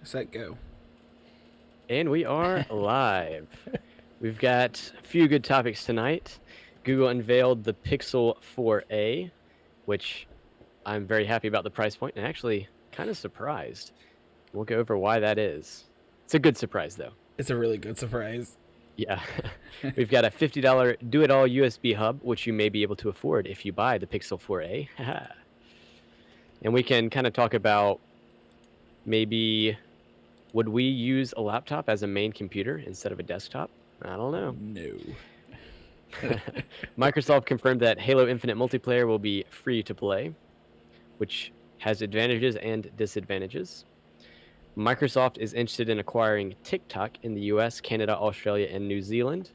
set, go. And we are live. We've got a few good topics tonight. Google unveiled the Pixel 4a, which I'm very happy about the price point and actually kind of surprised. We'll go over why that is. It's a good surprise, though. It's a really good surprise. Yeah. We've got a $50 do-it-all USB hub, which you may be able to afford if you buy the Pixel 4a. And we can kind of talk about maybe would we use a laptop as a main computer instead of a desktop? I don't know. No. Microsoft confirmed that Halo Infinite multiplayer will be free to play, which has advantages and disadvantages. Microsoft is interested in acquiring TikTok in the US, Canada, Australia, and New Zealand.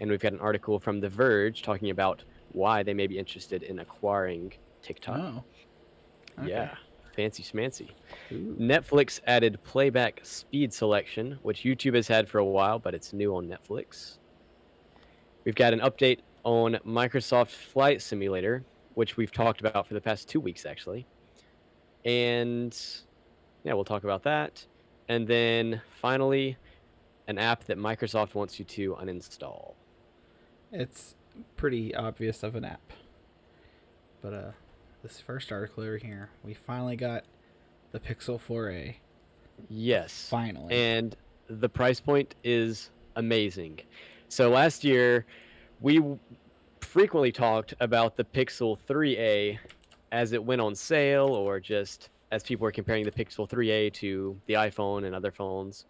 And we've got an article from The Verge talking about why they may be interested in acquiring TikTok. Oh. Okay. Yeah, fancy schmancy. Ooh. Netflix added playback speed selection, which YouTube has had for a while, but it's new on Netflix. We've got an update on Microsoft Flight Simulator, which we've talked about for the past 2 weeks, actually. And yeah, we'll talk about that. And then finally, an app that Microsoft wants you to uninstall. It's pretty obvious of an app. But this first article over here, we finally got the Pixel 4a. Yes. Finally. And the price point is amazing. So last year, we frequently talked about the Pixel 3a as it went on sale, or just as people were comparing the Pixel 3a to the iPhone and other phones.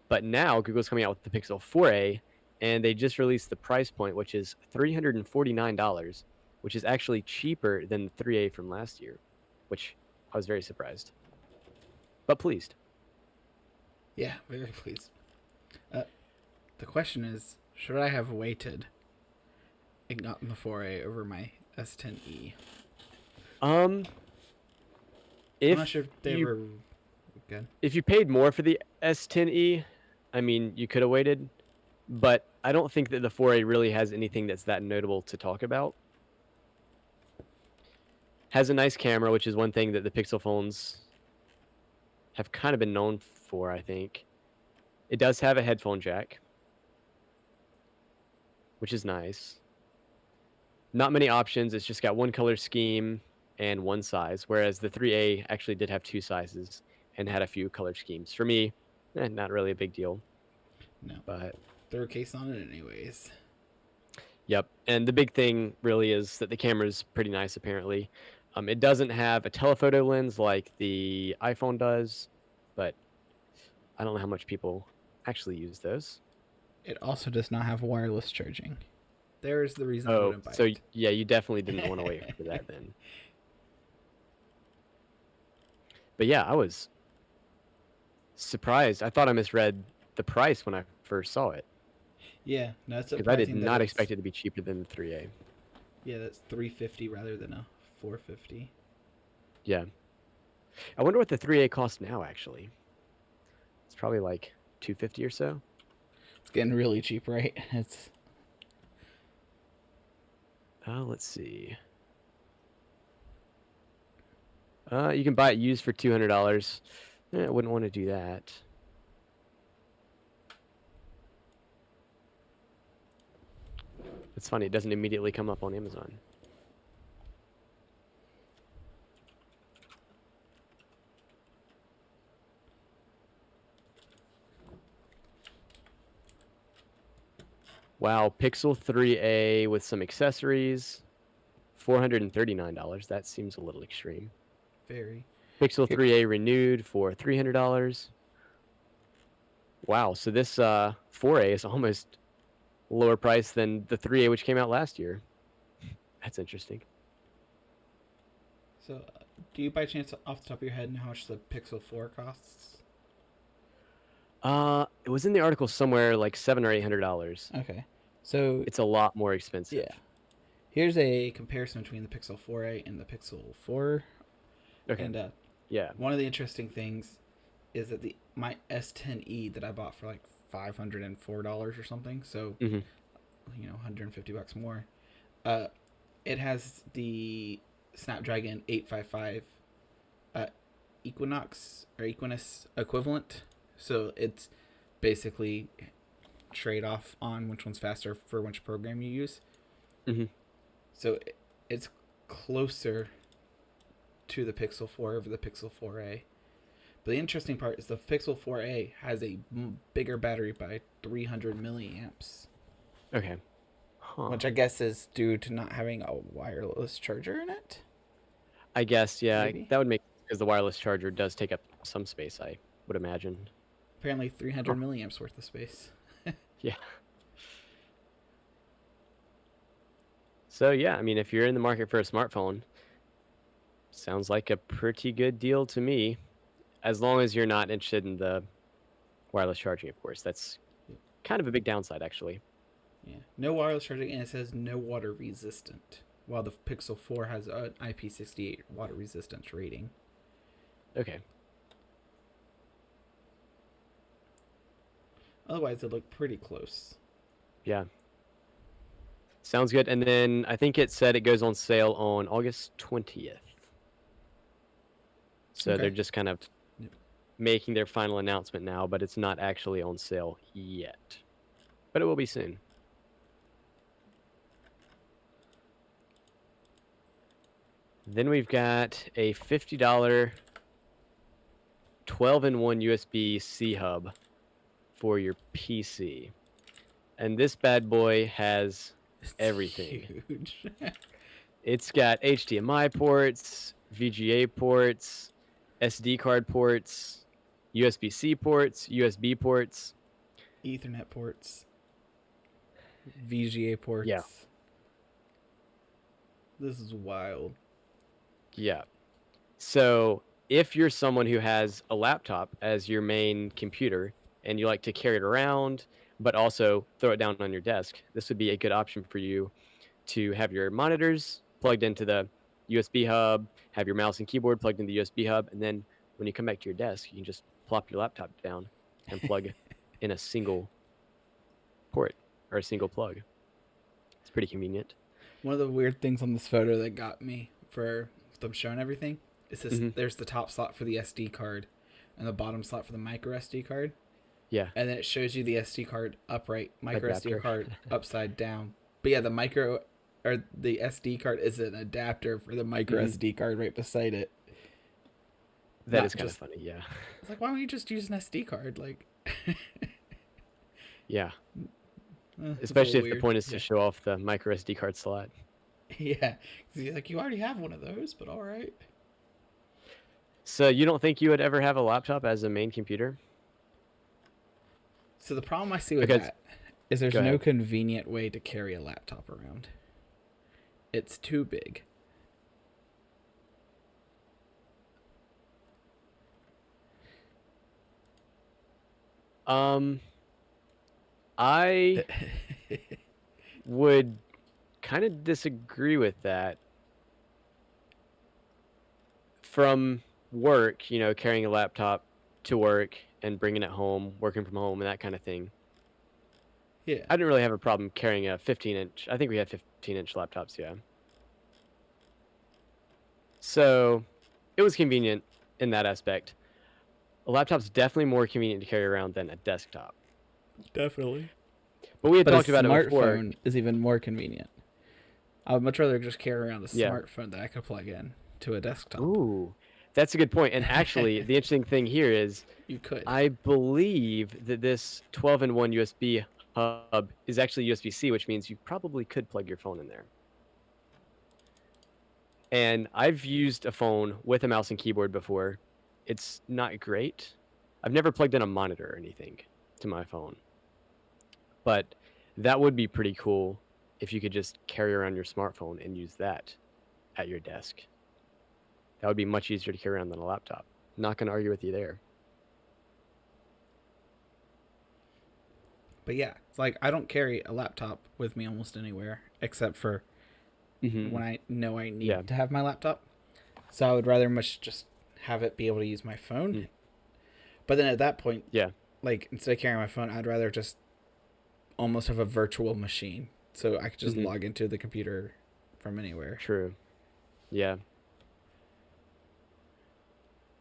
But now Google's coming out with the Pixel 4a, and they just released the price point, which is $349, which is actually cheaper than the 3a from last year, which I was very surprised, but pleased. Yeah, very pleased. The question is, should I have waited and gotten the 4a over my S10e? I'm not sure if they were good. If you paid more for the S10e, I mean, you could have waited, but I don't think that the 4a really has anything that's that notable to talk about. Has a nice camera, which is one thing that the Pixel phones have kind of been known for, I think. It does have a headphone jack, which is nice. Not many options. It's just got one color scheme and one size, whereas the 3a actually did have two sizes and had a few color schemes. For me, not really a big deal. No. But throw a case on it anyways. Yep. And the big thing really is that the camera's pretty nice, apparently. It doesn't have a telephoto lens like the iPhone does, but I don't know how much people actually use those. It also does not have wireless charging. There's the reason I wouldn't buy so it. Yeah, you definitely didn't want to wait for that then. But yeah, I was surprised. I thought I misread the price when I first saw it. Yeah, no, it's because I did not expect it to be cheaper than the 3a. Yeah, that's $350 rather than a $450. Yeah. I wonder what the 3a costs now, actually. It's probably like $250 or so. It's getting really cheap, right? It's. Let's see. You can buy it used for $200. I wouldn't want to do that. It's funny, it doesn't immediately come up on Amazon. Wow, Pixel 3a with some accessories, $439. That seems a little extreme. Very. Pixel 3a renewed for $300. Wow, so this 4a is almost lower price than the 3a, which came out last year. That's interesting. So, do you by chance off the top of your head know how much the Pixel 4 costs? It was in the article somewhere, like $700 or $800. Okay, so it's a lot more expensive. Yeah. Here's a comparison between the Pixel 4a and the Pixel 4. Okay. And yeah, one of the interesting things is that my S10e that I bought for like $504 or something, so $150 more. It has the Snapdragon 855 Equinus equivalent. So it's basically trade off on which one's faster for which program you use. Mm-hmm. So it's closer to the Pixel 4 over the Pixel 4a. But the interesting part is the Pixel 4a has a bigger battery by 300 milliamps. Okay. Huh. Which I guess is due to not having a wireless charger in it. I guess, yeah, Maybe. that would make sense because the wireless charger does take up some space, I would imagine. Apparently 300 milliamps worth of space. Yeah. So, yeah, I mean, if you're in the market for a smartphone, sounds like a pretty good deal to me. As long as you're not interested in the wireless charging, of course. That's kind of a big downside, actually. Yeah. No wireless charging, and it says no water resistant. While the Pixel 4 has an IP68 water resistance rating. Okay. Otherwise, it looked pretty close. Yeah. Sounds good. And then I think it said it goes on sale on August 20th. So Okay. they're just kind of making their final announcement now, but it's not actually on sale yet. But it will be soon. Then we've got a $50 12-in-1 USB-C hub for your PC. And this bad boy has everything. Huge. It's got HDMI ports, VGA ports, SD card ports, USB-C ports, USB ports, Ethernet ports, VGA ports. Yeah. This is wild. Yeah. So if you're someone who has a laptop as your main computer and you like to carry it around, but also throw it down on your desk, this would be a good option for you to have your monitors plugged into the USB hub, have your mouse and keyboard plugged into the USB hub, and then when you come back to your desk, you can just plop your laptop down and plug in a single port or a single plug. It's pretty convenient. One of the weird things on this photo that got me for them showing everything is this. There's the top slot for the SD card and the bottom slot for the micro SD card. Yeah. And then it shows you the SD card upright, micro Adapter. SD card upside down. But yeah, the micro or the SD card is an adapter for the micro SD card right beside it. That is kind of funny, yeah. It's like, why don't you just use an SD card? Like, yeah. Especially if the point is to yeah. show off the micro SD card slot. Yeah. Like, you already have one of those, but all right. So you don't think you would ever have a laptop as a main computer? So the problem I see with that is there's no convenient way to carry a laptop around. It's too big. I would kind of disagree with that. From work, you know, carrying a laptop to work and bringing it home, working from home and that kind of thing. Yeah. I didn't really have a problem carrying a 15-inch. I think we had 15-inch laptops, yeah. So it was convenient in that aspect. A laptop's definitely more convenient to carry around than a desktop. Definitely. But we had talked about it before. A smartphone is even more convenient. I would much rather just carry around a smartphone that I could plug in to a desktop. Ooh, that's a good point. And actually, the interesting thing here is you could. I believe that this 12-in-1 USB hub is actually USB-C, which means you probably could plug your phone in there. And I've used a phone with a mouse and keyboard before. It's not great. I've never plugged in a monitor or anything to my phone. But that would be pretty cool if you could just carry around your smartphone and use that at your desk. That would be much easier to carry around than a laptop. Not going to argue with you there. But yeah, it's like I don't carry a laptop with me almost anywhere except for when I know I need to have my laptop. So I would rather much just have it be able to use my phone. But then at that point, like instead of carrying my phone, I'd rather just almost have a virtual machine. So I could just log into the computer from anywhere. True. Yeah.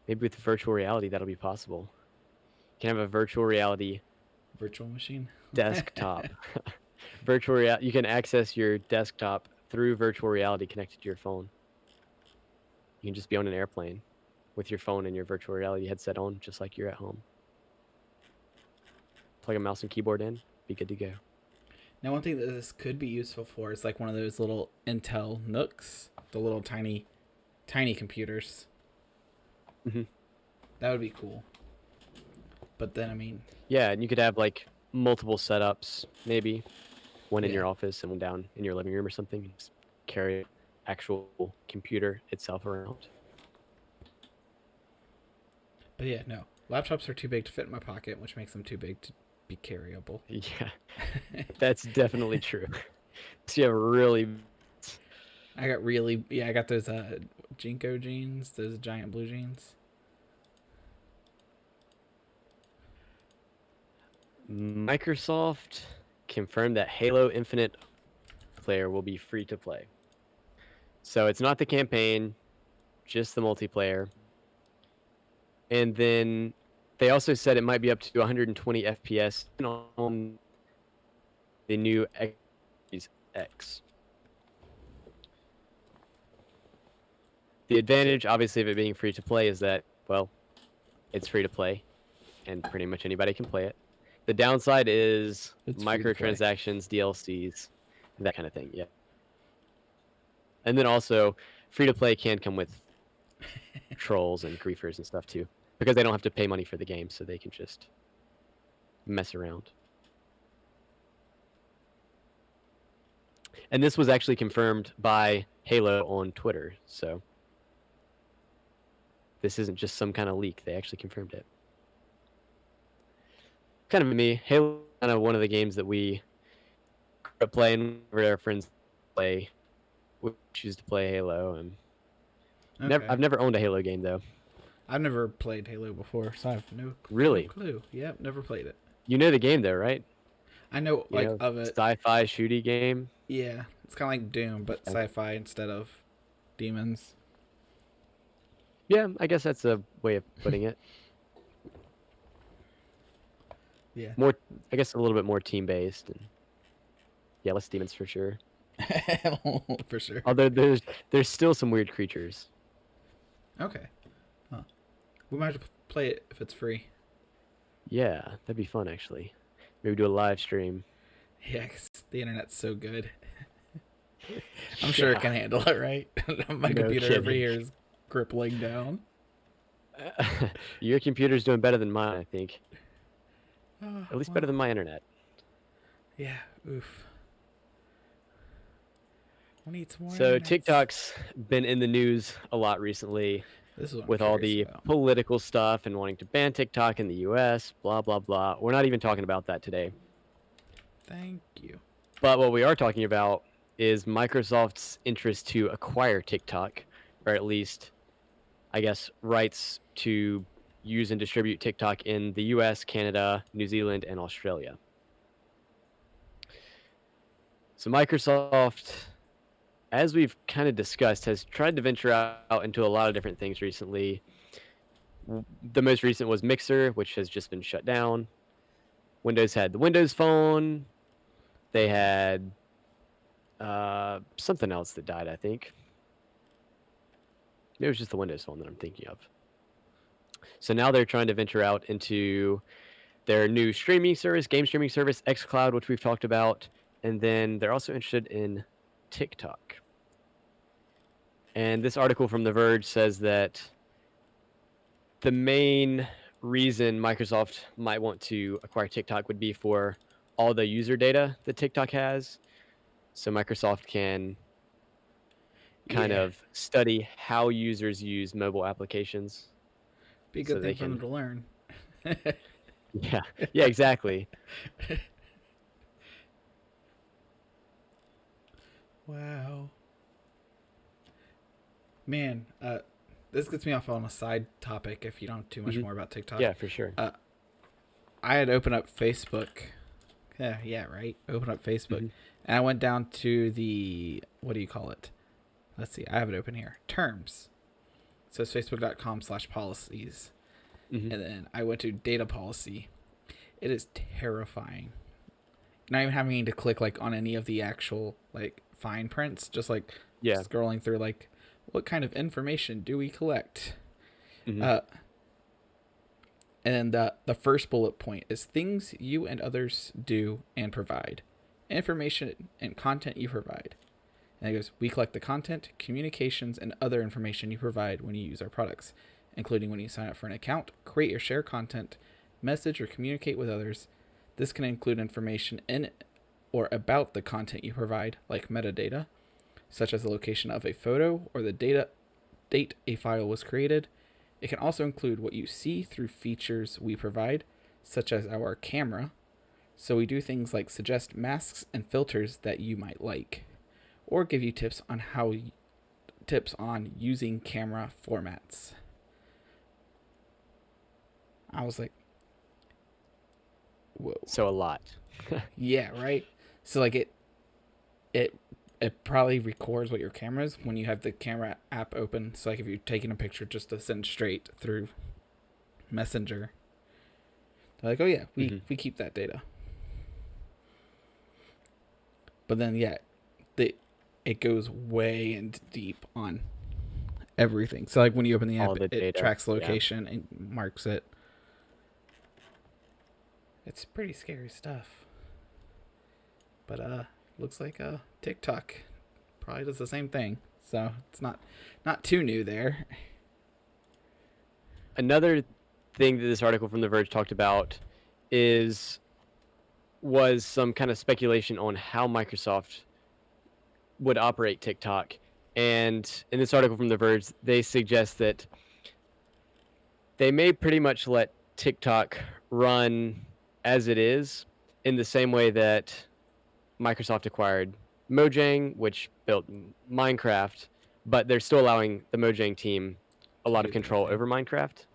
Maybe with virtual reality, that'll be possible. You can have a virtual reality Virtual machine. desktop. Virtual reality. You can access your desktop through virtual reality connected to your phone. You can just be on an airplane with your phone and your virtual reality headset on, just like you're at home. Plug a mouse and keyboard in, be good to go. Now, one thing that this could be useful for is like one of those little Intel Nooks, the little tiny computers. Mm-hmm. That would be cool. But then, I mean... Yeah, and you could have like multiple setups, maybe. One in Yeah. your office and one down in your living room or something. And just carry actual computer itself around. But yeah, no. Laptops are too big to fit in my pocket, which makes them too big to be carryable. Yeah, that's definitely true. So you have really... I got those Jinko jeans, those giant blue jeans. Microsoft confirmed that Halo Infinite player will be free to play. So it's not the campaign, just the multiplayer. And then they also said it might be up to 120 FPS on the new Xbox X. The advantage, obviously, of it being free to play is that, well, it's free to play, and pretty much anybody can play it. The downside is It's free to play. microtransactions, DLCs, that kind of thing, yeah. And then also, free to play can come with trolls and griefers and stuff too, because they don't have to pay money for the game, so they can just mess around. And this was actually confirmed by Halo on Twitter, so this isn't just some kind of leak. They actually confirmed it. Kind of me. Halo is kind of one of the games that we grew up playing where our friends play. We choose to play Halo, and Okay. I've never owned a Halo game though. I've never played Halo before, so I have no clue. Yep, never played it. You know the game though, right? I know, of it. Sci-fi shooty game. Yeah, it's kind of like Doom, but sci-fi instead of demons. Yeah, I guess that's a way of putting it. Yeah. More, I guess, a little bit more team-based, and yeah, less demons for sure. For sure. Although there's still some weird creatures. Okay. Huh. We might have to play it if it's free. Yeah, that'd be fun actually. Maybe do a live stream. Yeah, 'cause the internet's so good. I'm sure it can handle it, right? My computer over here is crippling down. Your computer's doing better than mine, I think. At least better than my internet. Yeah, oof. We need some more So internets. TikTok's been in the news a lot recently This is what I'm with all the curious about. political stuff and wanting to ban TikTok in the US, blah, blah, blah. We're not even talking about that today. Thank you. But what we are talking about is Microsoft's interest to acquire TikTok, or at least, I guess, rights to use and distribute TikTok in the US, Canada, New Zealand, and Australia. So Microsoft, as we've kind of discussed, has tried to venture out into a lot of different things recently. The most recent was Mixer, which has just been shut down. Windows had the Windows Phone. They had something else that died, I think. It was just the Windows Phone that I'm thinking of. So now they're trying to venture out into their new streaming service, game streaming service, xCloud, which we've talked about. And then they're also interested in TikTok. And this article from The Verge says that the main reason Microsoft might want to acquire TikTok would be for all the user data that TikTok has. So Microsoft can kind of study how users use mobile applications. Be a good thing for them to learn. Yeah, exactly. Wow. Man, this gets me off on a side topic if you don't have too much more about TikTok. Yeah, for sure. I had opened up Facebook. Yeah, right. Open up Facebook. And I went down to the, what do you call it? Let's see. I have it open here. Terms. So it's facebook.com/policies. Mhm. And then I went to data policy. It is terrifying. Not even having to click like on any of the actual like fine prints, just like Yeah. scrolling through like what kind of information do we collect? Mhm. And then the first bullet point is things you and others do and provide. Information and content you provide. And it goes, we collect the content, communications, and other information you provide when you use our products, including when you sign up for an account, create or share content, message or communicate with others. This can include information in or about the content you provide, like metadata, such as the location of a photo or the date a file was created. It can also include what you see through features we provide, such as our camera. So we do things like suggest masks and filters that you might like, or give you tips on using camera formats. I was like, whoa. So a lot. Yeah, right. So like it probably records what your camera is when you have the camera app open. So like if you're taking a picture just to send straight through Messenger, they're like, oh yeah, we keep that data. But then yeah, it goes way and deep on everything. So like when you open the app, it tracks location and marks it. It's pretty scary stuff. But looks like TikTok probably does the same thing. So it's not too new there. Another thing that this article from The Verge talked about was some kind of speculation on how Microsoft would operate TikTok. And in this article from The Verge, they suggest that they may pretty much let TikTok run as it is in the same way that Microsoft acquired Mojang, which built Minecraft, but they're still allowing the Mojang team a lot of control over Minecraft.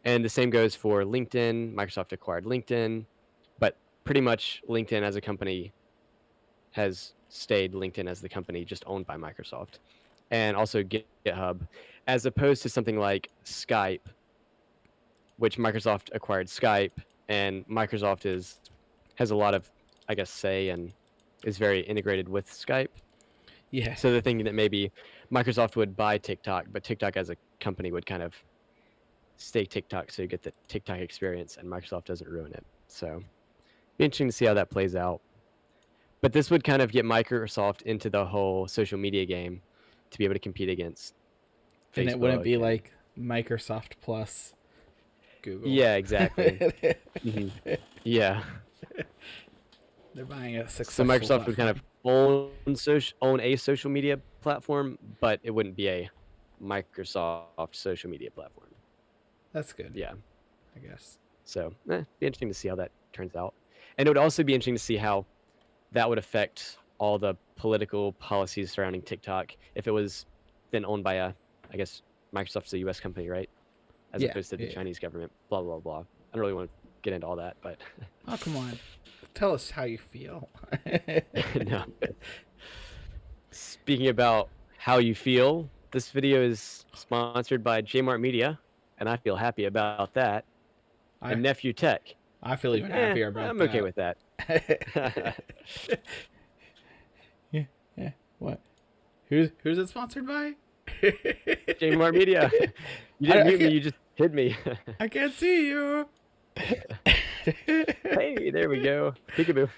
And the same goes for LinkedIn. Microsoft acquired LinkedIn, but pretty much LinkedIn as a company has stayed LinkedIn as the company just owned by Microsoft. And also GitHub, as opposed to something like Skype, which Microsoft acquired Skype, and Microsoft has a lot of, I guess, say and is very integrated with Skype. Yeah. So they're thinking that maybe Microsoft would buy TikTok, but TikTok as a company would kind of stay TikTok, so you get the TikTok experience, and Microsoft doesn't ruin it. So be interesting to see how that plays out. But this would kind of get Microsoft into the whole social media game to be able to compete against Facebook. And it wouldn't be like Microsoft plus Google. Yeah, exactly. Yeah. They're buying a successful So Microsoft platform. would kind of own a social media platform, but it wouldn't be a Microsoft social media platform. That's good. Yeah. I guess. So be interesting to see how that turns out. And it would also be interesting to see how that would affect all the political policies surrounding TikTok if it was then owned by I guess Microsoft's a U.S. company, right? As opposed to the Chinese government, blah, blah, blah. I don't really want to get into all that, but... Oh, come on. Tell us how you feel. No. Speaking about how you feel, this video is sponsored by Jmart Media, and I feel happy about that. And Nephew Tech. I feel even happier about that. I'm okay with that. Yeah. What? Who's it sponsored by? Jmart Media. You didn't mute me, you just hid me. I can't see you. Hey, there we go. Peekaboo.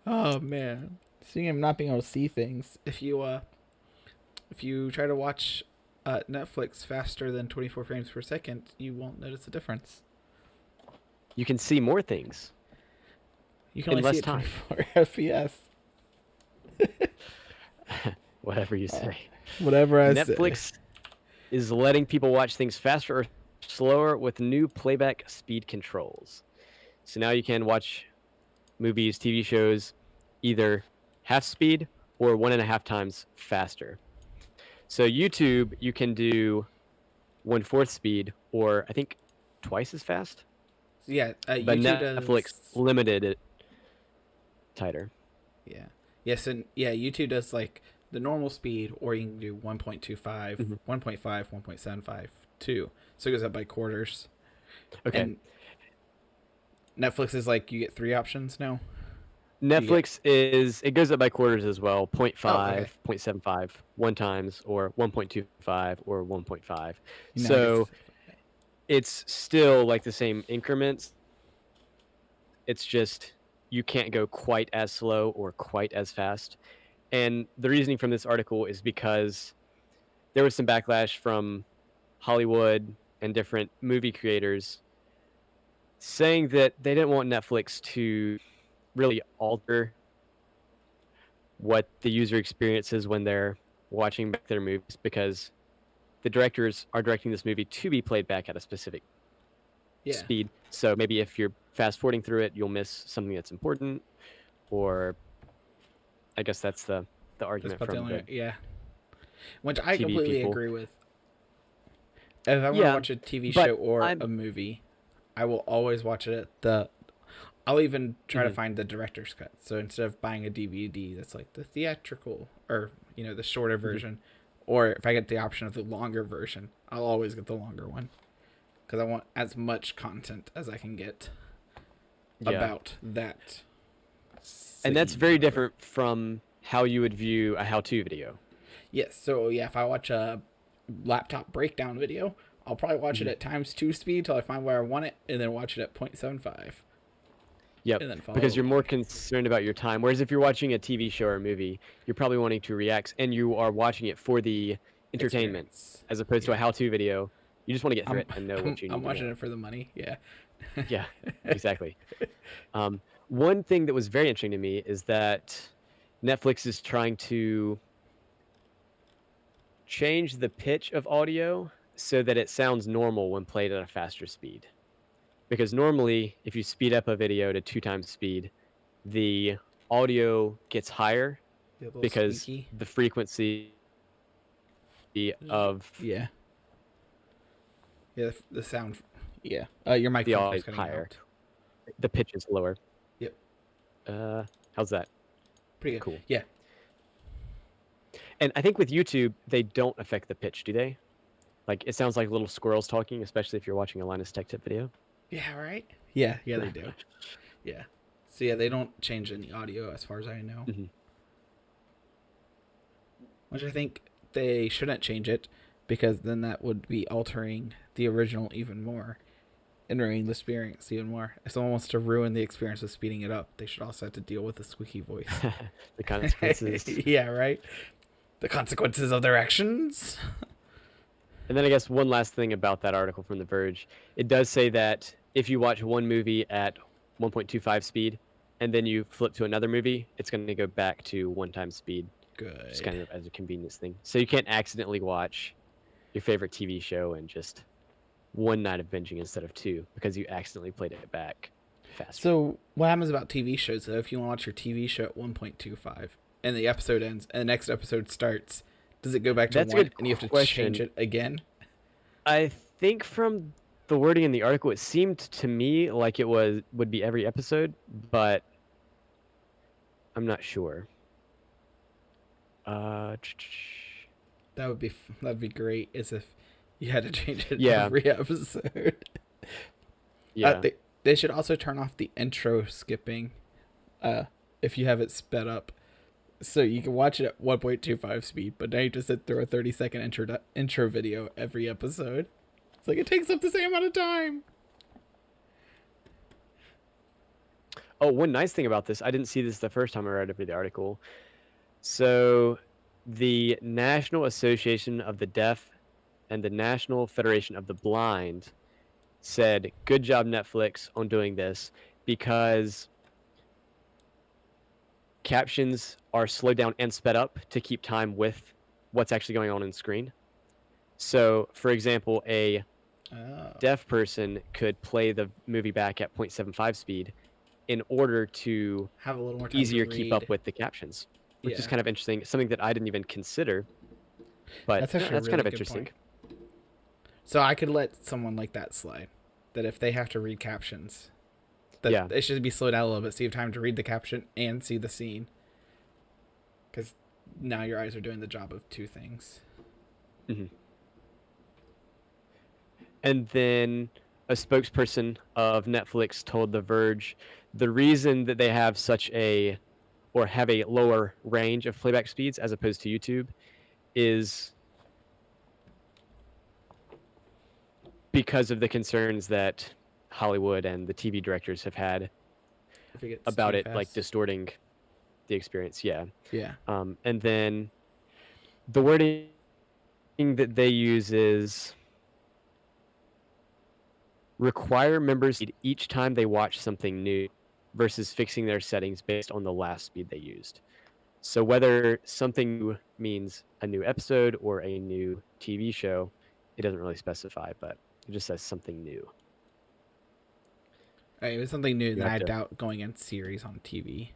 Oh man. Seeing him not being able to see things. If you try to watch Netflix faster than 24 frames per second, you won't notice a difference. You can see more things. You can only see 24 FPS. Whatever you say. Whatever I say. Netflix is letting people watch things faster or slower with new playback speed controls. So now you can watch movies, TV shows, either half speed or 1.5 times faster. So YouTube, you can do 1/4 speed, or I think twice as fast. Yeah, but YouTube Netflix limited it tighter. Yeah. Yes, and yeah, YouTube does like the normal speed, or you can do 1.25, Mhm. 1.5, 1.75, 2. So it goes up by quarters. Okay. And Netflix is like you get 3 options now. Netflix it goes up by quarters as well, 0.5, Oh, okay. 0.75, 1 times, or 1.25 or 1.5. Now I So guess it's still like the same increments. It's just you can't go quite as slow or quite as fast. And the reasoning from this article is because there was some backlash from Hollywood and different movie creators saying that they didn't want Netflix to really alter what the user experience is when they're watching back their movies, because the directors are directing this movie to be played back at a specific yeah. speed. So maybe if you're fast forwarding through it, you'll miss something that's important, or I guess that's the That's argument about the from only, the yeah. Which I TV completely people. agree with. If I want to Yeah, watch a TV but show or I'm a movie, I will always watch it at the. I'll even try to mhm, find the director's cut. So instead of buying a DVD that's like the theatrical or the shorter mhm. version, or if I get the option of the longer version, I'll always get the longer one because I want as much content as I can get Yeah, about that and that's scene or very whatever. different from how you would view a how-to video. Yes. So yeah, if I watch a laptop breakdown video, I'll probably watch it Mhm. at times 2 speed till I find where I want it, and then watch it at 0.75, Yep, and then follow because you're more along. concerned about your time. Whereas if you're watching a TV show or a movie, you're probably wanting to react, and you are watching it for the entertainment, Experience. as opposed to a Yeah. how-to video. You just want to get through I'm it and know I'm what you I'm need to watching know. it for the money. Yeah. Yeah, exactly. One thing that was very interesting to me is that Netflix is trying to change the pitch of audio so that it sounds normal when played at a faster speed. Because normally, if you speed up a video to 2 times speed, the audio gets higher Yeah, a little because squeaky. the frequency of Yeah. Yeah. The sound. Yeah. Your the microphone audio keeps is cutting higher. out. The pitch is lower. Yep. How's that? Pretty good. Cool. Yeah. And I think with YouTube, they don't affect the pitch, do they? Like, it sounds like little squirrels talking, especially if you're watching a Linus Tech Tip video. Yeah. Right. Yeah. Yeah. They do. Yeah. So yeah, they don't change any audio as far as I know. Mhm. Which I think they shouldn't change it because then that would be altering the original even more and ruining the experience even more. If someone wants to ruin the experience of speeding it up, they should also have to deal with the squeaky voice. The consequences. Yeah, right? The consequences of their actions. And then I guess one last thing about that article from The Verge, it does say that if you watch one movie at 1.25 speed and then you flip to another movie, it's going to go back to 1 time speed, just Good. kind of as a convenience thing. So you can't accidentally watch your favorite TV show and just one night of binging instead of 2 because you accidentally played it back faster. So, what happens about TV shows though if you want to watch your TV show at 1.25 and the episode ends and the next episode starts? Does it go back to That's a 1 good and you have to question. change it again? I think from the wording in the article, it seemed to me like it would be every episode, but I'm not sure. Uh, That'd be great. As if you had to change it yeah, every episode. yeah. They should also turn off the intro skipping, uh, if you have it sped up, so you can watch it at 1.25 speed. But now you just sit through a 30-second intro video every episode. It's like it takes up the same amount of time. Oh, one nice thing about this, I didn't see this the first time I read the article. So, the National Association of the Deaf and the National Federation of the Blind said, "Good job, Netflix, on doing this," because captions are slowed down and sped up to keep time with what's actually going on screen. So, for example, a Oh, deaf person could play the movie back at 0.75 speed in order to have a little more time to easier keep up read. with the captions, which is Yeah, kind of interesting. Something that I didn't even consider, but that's actually a that's kind really of good interesting. point. So I could let someone like that slide. That if they have to read captions, that Yeah. it should be slowed down a little bit so you have time to read the caption and see the scene. Because now your eyes are doing the job of two things. Hmm. And then a spokesperson of Netflix told The Verge the reason that they have have a lower range of playback speeds as opposed to YouTube is because of the concerns that Hollywood and the TV directors have had If it gets about too it, like fast. distorting the experience. Yeah. Yeah. And then the wording that they use is require members each time they watch something new versus fixing their settings based on the last speed they used. So whether something new means a new episode or a new TV show, it doesn't really specify, but it just says something new. It was something new You that have I to- doubt going in series on TV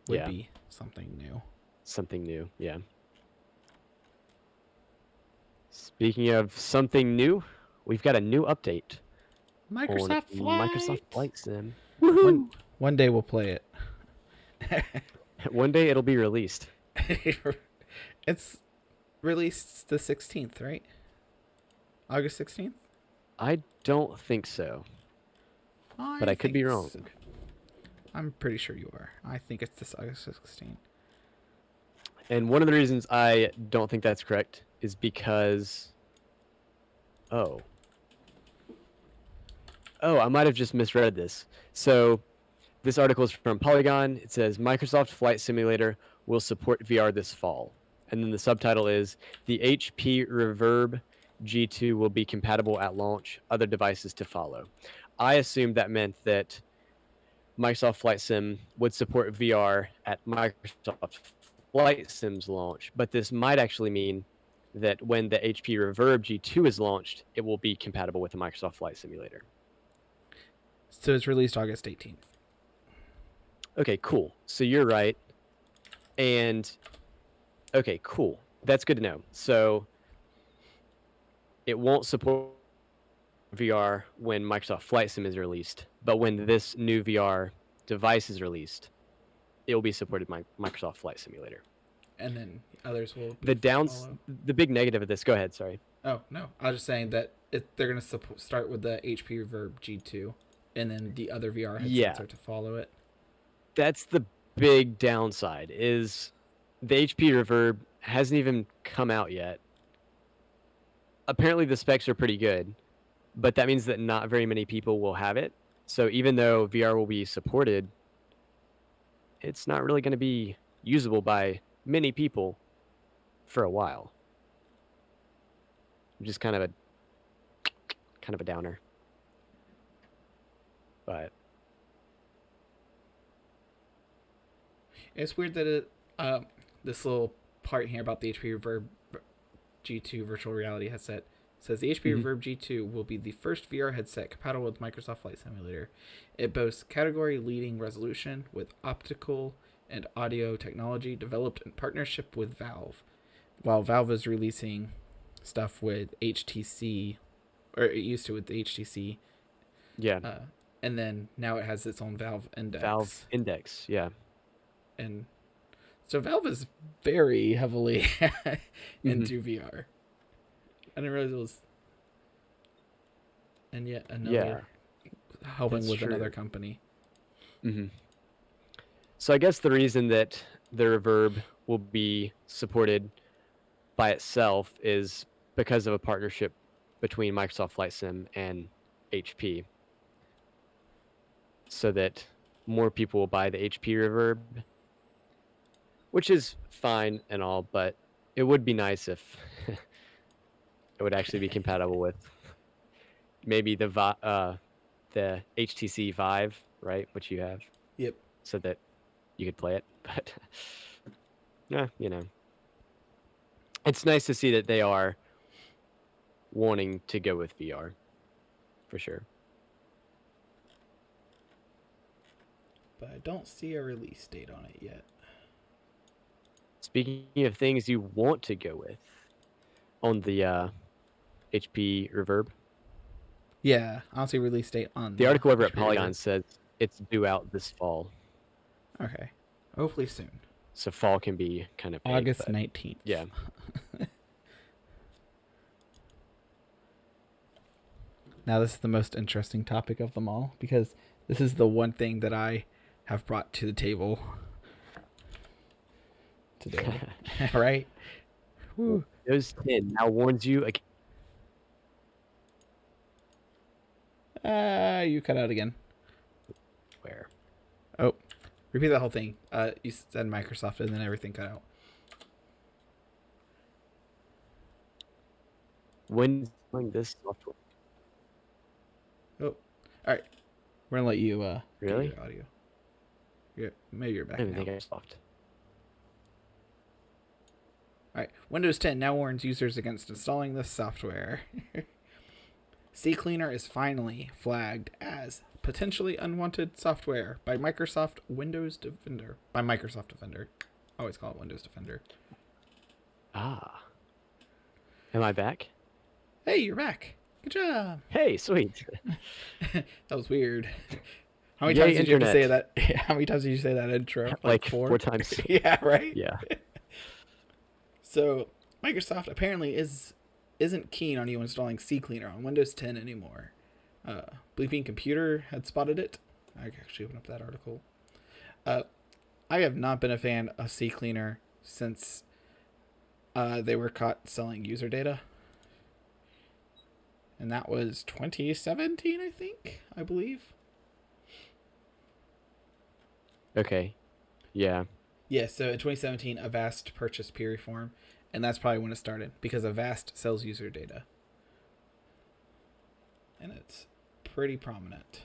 would be something new. Something new, yeah. Speaking of something new, we've got a new update Microsoft Flight. Microsoft Flight Sim. One day we'll play it. One day it'll be released. It's released the 16th, right? August 16th? I don't think so, but I could be wrong. I'm pretty sure you are. I think it's this August 16th. And one of the reasons I don't think that's correct is because... Oh, I might have just misread this. So this article is from Polygon. It says, Microsoft Flight Simulator will support VR this fall. And then the subtitle is, the HP Reverb G2 will be compatible at launch, other devices to follow. I assumed that meant that Microsoft Flight Sim would support VR at Microsoft Flight Sim's launch, but this might actually mean that when the HP Reverb G2 is launched, it will be compatible with the Microsoft Flight Simulator. So it's released August 18th. Okay, cool. So you're right. And okay, cool. That's good to know. So it won't support VR when Microsoft Flight Sim is released, but when this new VR device is released, it will be supported by Microsoft Flight Simulator. And then others will The big negative of this, go ahead, sorry. Oh, no. I was just saying that they're going to start with the HP Reverb G2, and then the other VR headsets are to follow it. That's the big downside, is the HP Reverb hasn't even come out yet. Apparently the specs are pretty good, but that means that not very many people will have it. So even though VR will be supported, it's not really going to be usable by many people for a while. Which is kind of a downer. But it's weird that this little part here about the HP Reverb G2 virtual reality headset says the HP Reverb G2 will be the first VR headset compatible with Microsoft Flight Simulator. It boasts category-leading resolution with optical and audio technology developed in partnership with Valve. While Valve is releasing stuff with HTC, or it used to with the HTC. Yeah. And then now it has its own Valve Index. Valve Index, yeah. And so Valve is very heavily into VR. I didn't realize it was. And yet another helping with another company. Mm-hmm. So I guess the reason that the Reverb will be supported by itself is because of a partnership between Microsoft Flight Sim and HP. So that more people will buy the HP Reverb, which is fine and all, but it would be nice if it would actually be compatible with maybe the HTC Vive, right, which you have. Yep. So that you could play it, but you know, it's nice to see that they are wanting to go with VR, for sure. But I don't see a release date on it yet. Speaking of things you want to go with on the HP Reverb. Yeah, I don't see a release date on the article over at HP Polygon Reverb. says it's due out this fall. Okay. Hopefully soon. So fall can be kind of big, August but 19th. yeah. Now this is the most interesting topic of them all because this is the one thing that I have brought to the table today. Right? Woo. Windows 10 now warns you again. You cut out again. Where? Oh, repeat that whole thing. You said Microsoft and then everything cut out. When installing this software. Oh, all right. We're gonna let you Really? do your audio. Yeah, maybe you're back I don't now. think I stopped. All right. Windows 10 now warns users against installing this software. CCleaner is finally flagged as potentially unwanted software by Microsoft Windows Defender. By Microsoft Defender. I always call it Windows Defender. Ah. Am I back? Hey, you're back. Good job. Hey, sweet. That was weird. How many Yay, times did you have to say internet. that? How many times did you say that intro? Like four times. Yeah, right? Yeah. So Microsoft apparently isn't keen on you installing CCleaner on Windows 10 anymore. Bleeping Computer had spotted it. I can actually open up that article. I have not been a fan of CCleaner since they were caught selling user data. And that was 2017, I think, I believe. Okay. Yeah. Yeah, so in 2017, Avast purchased Piriform, and that's probably when it started, because Avast sells user data. And it's pretty prominent.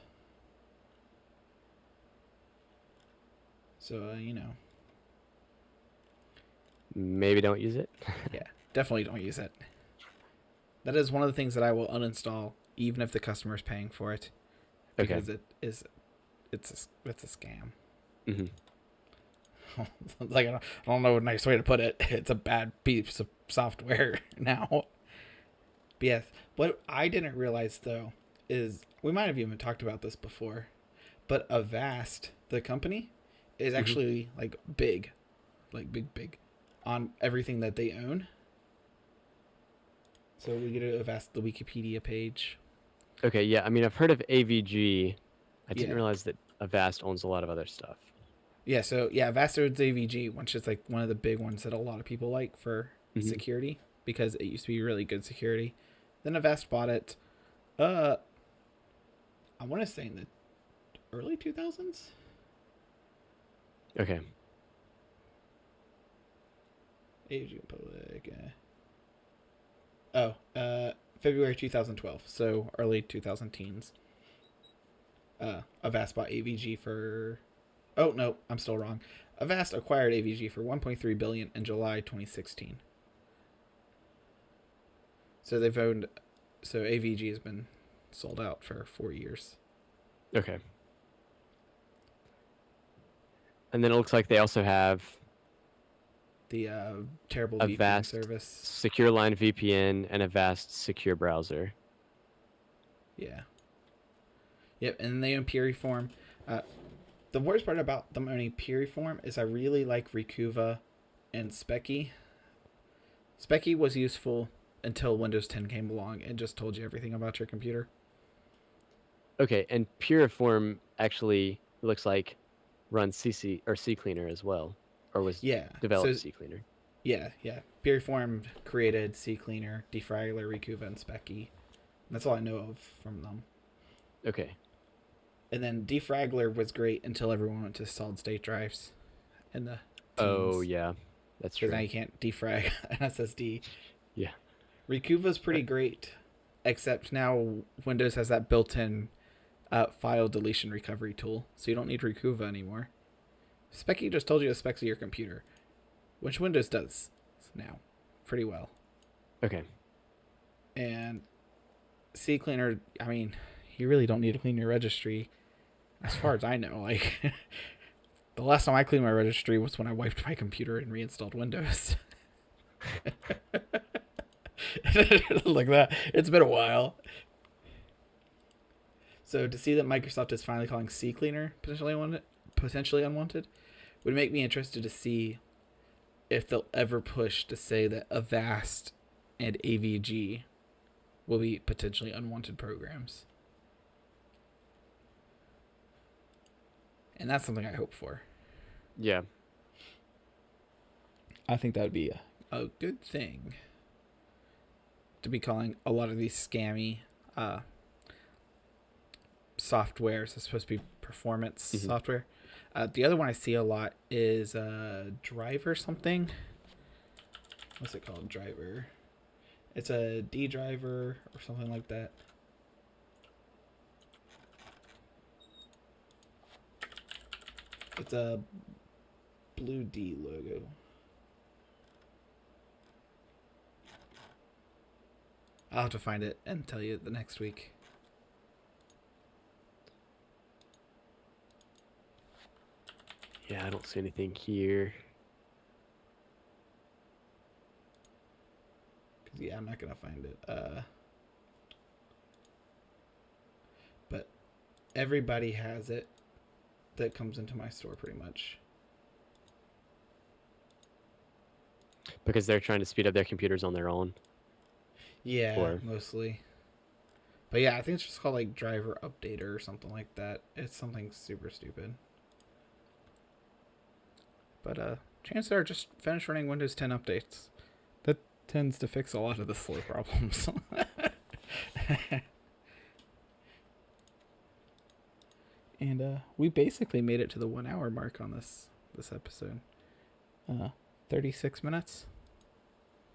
So, you know. Maybe don't use it. Yeah, definitely don't use it. That is one of the things that I will uninstall, even if the customer is paying for it. Because it's a scam. Mm-hmm. Like, I don't know a nice way to put it. It's a bad piece of software now. But yes, what I didn't realize though is we might have even talked about this before, but Avast, the company, is actually like big on everything that they own. So we get to Avast the Wikipedia page. Okay, yeah. I mean, I've heard of AVG. I didn't Yeah. realize that Avast owns a lot of other stuff. Yeah, so yeah, Avast owns AVG, which is like one of the big ones that a lot of people like for security because it used to be really good security. Then Avast bought it. I want to say in the early 2000s. Okay. AVG Public. February 2012. So early 2010s. Avast bought AVG for. Oh no, I'm still wrong. Avast acquired AVG for $1.3 billion in July 2016. So they've owned. So AVG has been sold out for 4 years. Okay. And then it looks like they also have The terrible Avast VPN service. Secure Line VPN and Avast Secure Browser. Yeah. Yep, and they own Piriform. The worst part about them owning Piriform is I really like Rikuva and Specky. Specky was useful until Windows 10 came along and just told you everything about your computer. Okay, and Piriform actually looks like runs CCleaner as well, or was developed CCleaner. Yeah. Piriform created CCleaner, Defraggler, Rikuva, and Specky. That's all I know of from them. Okay. And then Defraggler was great until everyone went to solid state drives. And the Oh yeah, that's true. Because now you can't defrag an SSD. Yeah. Rikuva's pretty great, except now Windows has that built-in file deletion recovery tool, so you don't need Rikuva anymore. Specky just told you the specs of your computer, which Windows does now pretty well. Okay. And CCleaner, I mean, you really don't need to clean your registry, as far as I know. Like, the last time I cleaned my registry was when I wiped my computer and reinstalled Windows. Like that. It's been a while. So to see that Microsoft is finally calling CCleaner potentially unwanted, would make me interested to see if they'll ever push to say that Avast and AVG will be potentially unwanted programs. And that's something I hope for. Yeah. I think that would be a good thing. To be calling a lot of these scammy softwares that's supposed to be performance software. The other one I see a lot is Driver something. What's it called? Driver. It's a D driver or something like that. It's a blue D logo. I'll have to find it and tell you the next week. Yeah, I don't see anything here. Yeah, I'm not gonna find it. But everybody has it that comes into my store pretty much. Because they're trying to speed up their computers on their own. Yeah, mostly. But yeah, I think it's just called like Driver Updater or something like that. It's something super stupid. But chances are just finish running Windows 10 updates. That tends to fix a lot of the slow problems. And we basically made it to the 1 hour mark on this episode. 36 minutes.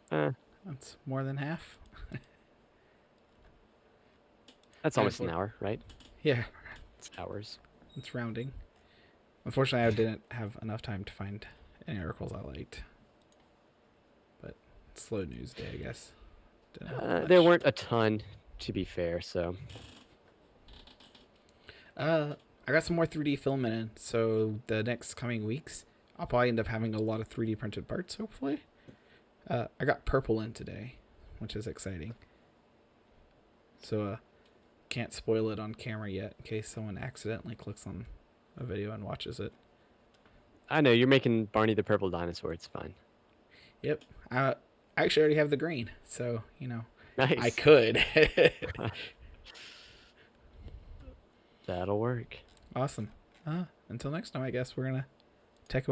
That's more than half. That's almost an hour, right? Yeah. It's hours. It's rounding. Unfortunately, I didn't have enough time to find any articles I liked. But slow news day, I guess. There weren't a ton, to be fair, so. I got some more 3D filming in, so the next coming weeks, I'll probably end up having a lot of 3D printed parts, hopefully. I got purple in today, which is exciting. So, can't spoil it on camera yet in case someone accidentally clicks on a video and watches it. I know, you're making Barney the Purple Dinosaur. It's fine. Yep. I actually already have the green, so, you know. Nice. I could. That'll work. Awesome. Until next time, I guess we're going to